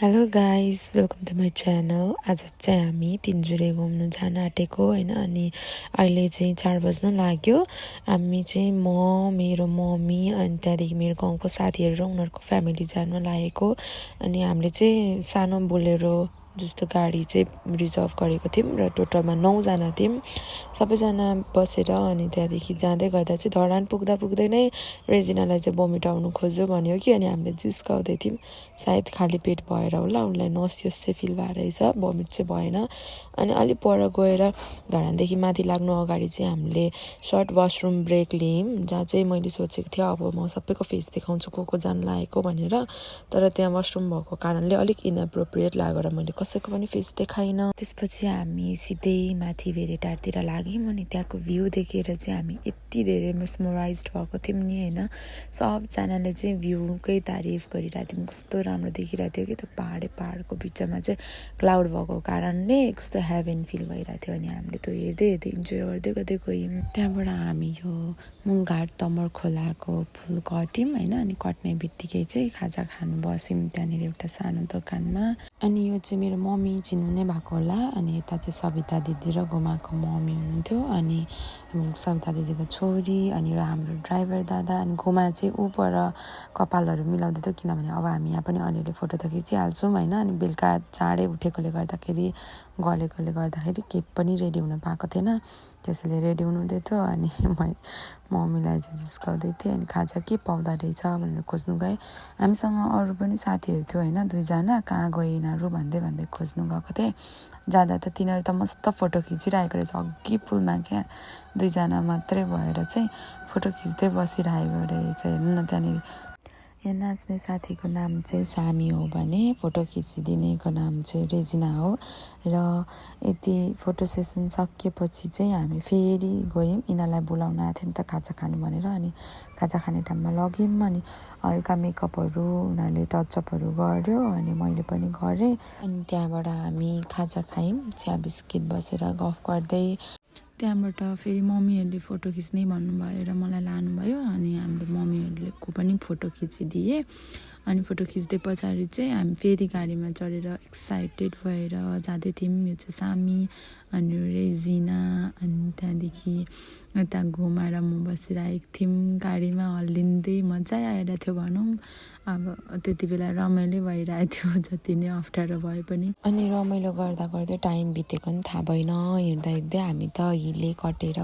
Hello guys welcome to my channel. आज चाहिँ हामी तिनजुरे घुम्नु जान आँटेको होइन। अनि अहिले चाहिँ 4 बज्न लाग्यो। हामी चाहिँ मेरो मम्मी अनि त्यहाँदेखि मेरो गाउँको साथीहरू र उनीहरूको फ्यामिली जान लागेको। अनि हामीले चाहिँ सानो बोलेरो जस्तो गाडी चाहिँ रिजर्भ गरेको थियौँ र टोटलमा 9 जना थियौँ। सबैजना बसेर अनि त्यहाँदेखि जाँदै गर्दा चाहिँ धरान पुग्दा पुग्दै नै रेजिनालाई चाहिँ भोमिट आउनु खोज्यो भन्यो कि। अनि हामीले जिस्काउँदै थियौँ, सायद खाली पेट भएर होला, उनलाई नसियोस चाहिँ फिल भएर रहेछ, भोमिट चाहिँ भएन। अनि अलिक पर गएर धरानदेखि माथि लाग्नु अगाडि चाहिँ हामीले सर्ट वासरुम ब्रेक लियौँ, जहाँ चाहिँ मैले सोचेको थिएँ अब म सबैको फेस देखाउँछु को जान लागेको भनेर। तर त्यहाँ वासरुम भएको कारणले अलिक इनएप्रोप्रिएट लागेर मैले कसैको पनि फेस देखाइनँ। त्यसपछि हामी सिधै माथि भेरेटारतिर लाग्यौँ। अनि त्यहाँको भ्यू देखेर चाहिँ हामी यति धेरै मेस्मराइज भएको थियौँ नि होइन। सबजनाले चाहिँ भ्यूकै तारिफ गरिरहेको थियौँ, कस्तो राम्रो देखिरहेको थियो कि त्यो पहाडको बिचमा चाहिँ क्लाउड भएको कारणले कस्तो हेभन फिल भइरहेको थियो। अनि हामीले त्यो हेर्दै इन्जोय गर्दै गयौँ। त्यहाँबाट हामी यो मूलघाट तमर खोलाको पुल कट्यौँ होइन। अनि कट्ने बित्तिकै चाहिँ खाजा खानु बस्यौँ त्यहाँनिर एउटा सानो दोकानमा। अनि यो चाहिँ मेरो मम्मी चिन्नु नै भएको होला। अनि यता चाहिँ सविता दिदी र गोमाको मम्मी हुनुहुन्थ्यो, अनि सविता दिदीको छोरी, अनि हाम्रो ड्राइभर दादा। अनि गोमा चाहिँ ऊ पर कपालहरू मिलाउँदै थियो, किनभने अब हामी यहाँ पनि अलिअलि फोटो त खिचिहाल्छौँ होइन। अनि बेलुका चाँडै उठेकोले गर्दाखेरि गलेकोले गर्दाखेरि केही पनि रेडी हुन पाएको थिएन, त्यसैले रेडी हुनुहुँदै थियो। अनि मम्मीलाई चाहिँ जिस्काउँदै थिएँ। अनि खाजा के पाउँदा रहेछ भनेर खोज्नु गएँ। हामीसँग अरू पनि साथीहरू थियो होइन, 2 जना। कहाँ गए यिनीहरू भन्दै खोज्नु गएको थिएँ। जाँदा त तिनीहरू त मस्त फोटो खिचिरहेको रहेछ अघि पुलमा क्या। 2 जना मात्रै भएर चाहिँ फोटो खिच्दै बसिरहेको रहेछ। हेर्नु न त्यहाँनिर यहाँ नाच्ने साथीको नाम चाहिँ सामी हो भने फोटो खिचिदिनेको नाम चाहिँ रेजिना हो। र यति फोटो सेसन सकिएपछि चाहिँ हामी फेरि गयौँ। यिनीहरूलाई बोलाउन आएको थियो नि त खाजा खानु भनेर। अनि खाजा खाने टाइममा लग्यौँ। अनि हल्का मेकअपहरू उनीहरूले टचअपहरू गर्यो, अनि मैले पनि गरेँ। अनि त्यहाँबाट हामी खाजा खायौँ, चिया बिस्किट बसेर गफ गर्दै। त्यहाँबाट फेरि मम्मीहरूले फोटो खिच्ने भन्नुभयो र मलाई लानुभयो। अनि हामीले मम्मीहरूको पनि फोटो खिचिदिए। अनि फोटो खिच्दै पछाडि चाहिँ हामी फेरि गाडीमा चढेर एक्साइटेड भएर जाँदै थियौँ। यो चाहिँ सामी अनि रेजिना, अनि त्यहाँदेखि यता घुमाएर म बसिरहेको थियौँ गाडीमा, हल्लिँदै मजा आइरहेको थियो भनौँ। अब त्यति बेला रमाइलो भइरहेको थियो जति नै अप्ठ्यारो भए पनि। अनि रमाइलो गर्दै टाइम बितेको पनि थाहा भएन। हिँड्दै हामी त हिले कटेर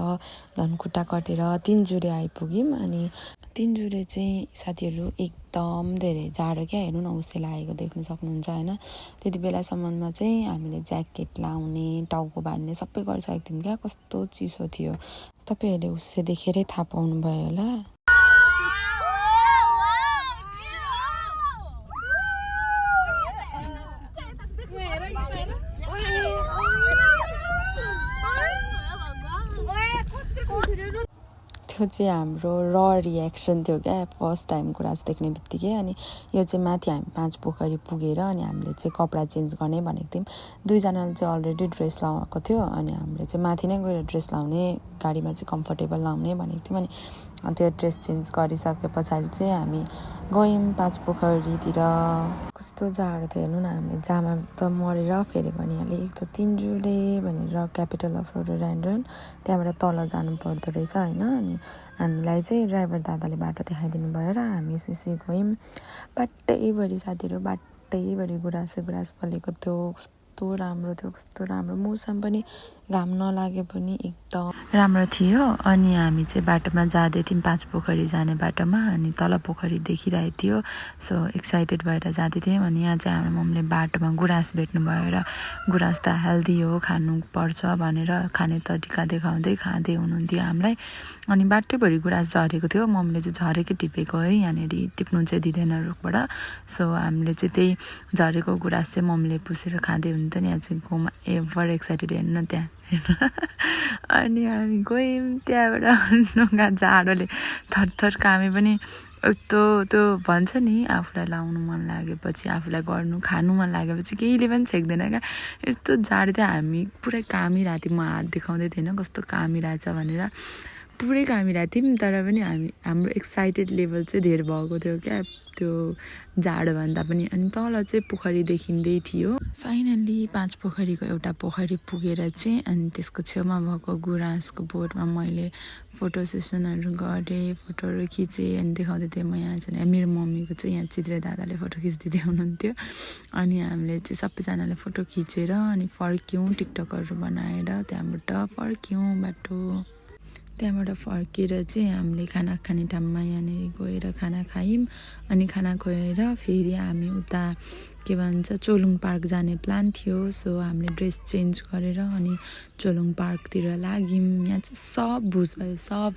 धनकुटा कटेर तिनजुरे आइपुग्यौँ। अनि तिनजुरे चाहिँ साथीहरू एकदम धेरै जाडो क्या। हेर्नु न उसै लागेको देख्न सक्नुहुन्छ होइन। त्यति बेलासम्ममा चाहिँ हामीले ज्याकेट लाउने, टाउको बाँध्ने सबै गरिसकेको थियौँ क्या। कस्तो चिसो थियो, तपाईँहरूले उसै देखेरै थाहा पाउनुभयो होला। त्यो चाहिँ हाम्रो रियाक्सन थियो क्या फर्स्ट टाइम गुराँस देख्ने बित्तिकै। अनि यो चाहिँ माथि हामी 5 पोखरी पुगेर अनि हामीले चाहिँ कपडा चेन्ज गर्ने भनेको थियौँ। 2 जनाले चाहिँ अलरेडी ड्रेस लगाएको थियो। अनि हामीले चाहिँ माथि नै गएर ड्रेस लाउने, गाडीमा चाहिँ कम्फर्टेबल लाउने भनेको थियौँ। अनि त्यो ड्रेस चेन्ज गरिसके पछाडि चाहिँ हामी गयौँ 5 पोखरीतिर। कस्तो जाडो थियो हेर्नु न। हामी जामा त मरेर फेरेको। अनि अलिक त तिनजुरे भनेर क्यापिटल अफ रोडोडेन्ड्रन, त्यहाँबाट तल जानु पर्दो रहेछ होइन। अनि हामीलाई चाहिँ ड्राइभर दादाले बाटो देखाइदिनु भयो र हामी यसरी गयौँ। बाटैभरि साथीहरू, बाटैभरि गुराँस फलेको थियो। कस्तो राम्रो मौसम पनि, घाम नलागे पनि एकदम राम्रो थियो। अनि हामी चाहिँ बाटोमा जाँदै थियौँ 5 पोखरी जाने बाटोमा। अनि तल पोखरी देखिरहेको थियो, सो एक्साइटेड भएर जाँदै थियौँ। अनि यहाँ चाहिँ हाम्रो मम्मीले बाटोमा गुराँस भेट्नुभयो र गुराँस त हेल्दी हो, खानुपर्छ भनेर खाने तरिका देखाउँदै खाँदै हुनुहुन्थ्यो हामीलाई। अनि बाटैभरि गुराँस झरेको थियो। मम्मीले चाहिँ झरेकै टिपेको है, यहाँनिर टिप्नु चाहिँ दिँदैन रुखबाट। सो हामीले चाहिँ त्यही झरेको गुराँस चाहिँ मम्मीले पुसेर खाँदै हुन्थ्यो नि। यहाँ चाहिँ घुमा एभर एक्साइटेड हेर्नु न त्यहाँ। अनि हामी गयौँ त्यहाँबाट। ढुङ्गा जाडोले थरथर कामे पनि यस्तो त्यो भन्छ नि, आफूलाई लाउनु मन लागेपछि, आफूलाई खानु मन लागेपछि केहीले पनि छेक्दैन क्या। यस्तो जाडो थियो, हामी पुरै कामिरहेको थियौँ। म हात देखाउँदै थिएन कस्तो कामिरहेछ भनेर, पुरै कामिरहेको थियौँ। तर पनि हाम्रो एक्साइटेड लेभल चाहिँ धेर भएको थियो क्या। त्यो जाडो भन्दा पनि अनि तल चाहिँ पोखरी देखिँदै थियो फाइनल्ली 5 पोखरीको एउटा पोखरी पुगेर चाहिँ अनि त्यसको छेउमा भएको गुराँसको बोटमा मैले फोटो सेसनहरू गरेँ फोटोहरू खिचेँ अनि देखाउँदै थिएँ म यहाँ चाहिँ मेरो मम्मीको चाहिँ यहाँ चित्रे दादाले फोटो खिच्दिँदै हुनुहुन्थ्यो अनि हामीले चाहिँ सबैजनाले फोटो खिचेर अनि फर्क्यौँ टिकटकहरू बनाएर त्यहाँबाट फर्क्यौँ बाटो त्यहाँबाट फर्केर चाहिँ हामीले खाना खाने ठाउँमा यहाँनिर गएर खाना खायौँ अनि खाना खुवाएर फेरि हामी उता के भन्छ चोलुङ पार्क जाने प्लान थियो सो हामीले ड्रेस चेन्ज गरेर अनि चोलुङ पार्कतिर लाग्यौँ यहाँ चाहिँ सब बुझ भयो सब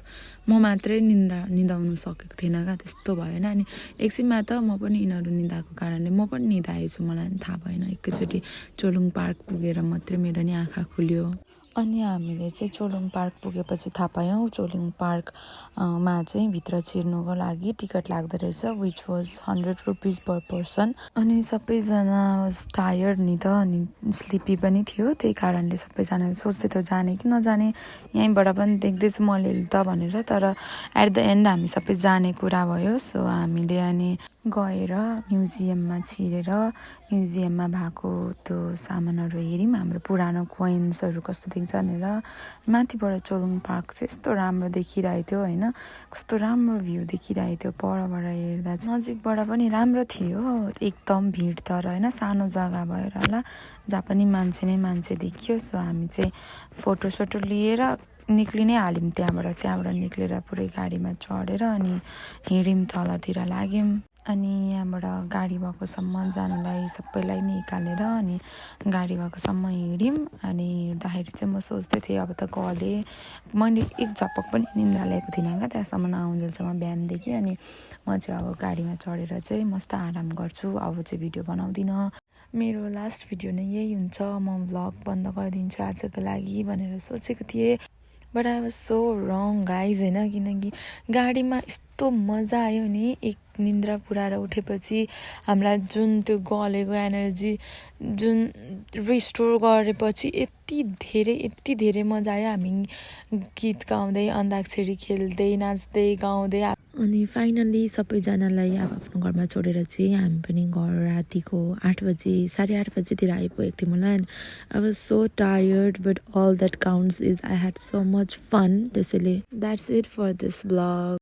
म मात्रै निदाउनु सकेको थिएन क्या त्यस्तो भएन अनि एकछिनमा त म पनि यिनीहरू निदाएको कारणले म पनि निदाएछु मलाई पनि थाहा भएन एकैचोटि चोलुङ पार्क पुगेर मात्रै मेरो नि आँखा खुल्यो अनि हामीले चाहिँ चोलुङ पार्क पुगेपछि थाहा पायौँ चोलुङ पार्कमा चाहिँ भित्र छिर्नुको लागि टिकट लाग्दो रहेछ which was 100 rupees per person अनि सबैजना वाज टायर्ड नि त अनि स्लिपी पनि थियो त्यही कारणले सबैजनाले सोच्दै थियो जाने कि नजाने यहीँबाट पनि देख्दैछु म अलिअलि त भनेर तर एट द एन्ड हामी सबै जाने कुरा भयो सो हामीले अनि गएर म्युजियममा छिरेर म्युजियममा भएको त्यो सामानहरू हेऱ्यौँ हाम्रो पुरानो कोइन्सहरू कस्तो देख्छ भनेर माथिबाट चोलुङ पार्क चाहिँ यस्तो राम्रो देखिरहेको थियो होइन कस्तो राम्रो भ्यू देखिरहेको थियो परबाट हेर्दा चाहिँ नजिकबाट पनि राम्रो थियो एकदम भिड तर होइन सानो जग्गा भएर होला जहाँ पनि मान्छे नै मान्छे देखियो सो हामी चाहिँ फोटोसोटो लिएर निक्लि नै हाल्यौँ त्यहाँबाट निक्लेर पुरै गाडीमा चढेर अनि हिँड्यौँ तलतिर लाग्यौँ अनि यहाँबाट गाडी भएकोसम्म जानुलाई सबैलाई निकालेर अनि गाडी भएकोसम्म हिँड्यौँ अनि हिँड्दाखेरि चाहिँ म सोच्दै थिएँ अब त गले मैले एक झपक पनि निन्द्रा ल्याएको थिइनँ क्या त्यहाँसम्म आउन्जेलसम्म बिहानदेखि अनि म चाहिँ अब गाडीमा चढेर चाहिँ मस्त आराम गर्छु अब चाहिँ भिडियो बनाउँदिनँ मेरो लास्ट भिडियो नै यही हुन्छ म भ्लग बन्द गरिदिन्छु आजको लागि भनेर सोचेको थिएँ but I was so wrong guys होइन किनकि गाडीमा यस्तो मजा आयो नि एक निन्द्रा पुऱ्याएर उठेपछि हामीलाई जुन त्यो गलेको एनर्जी जुन रिस्टोर गरेपछि यति धेरै मजा आयो हामी गीत गाउँदै अन्ताक्षरी खेल्दै नाच्दै गाउँदै अनि फाइनल्ली सबैजनालाई आफ्नो घरमा छोडेर चाहिँ हामी पनि घर रातिको 8 बजे 8:30 बजेतिर आइपुगेको थियौँ होला I was so tired but all that counts is I had so much fun त्यसैले that's it for this blog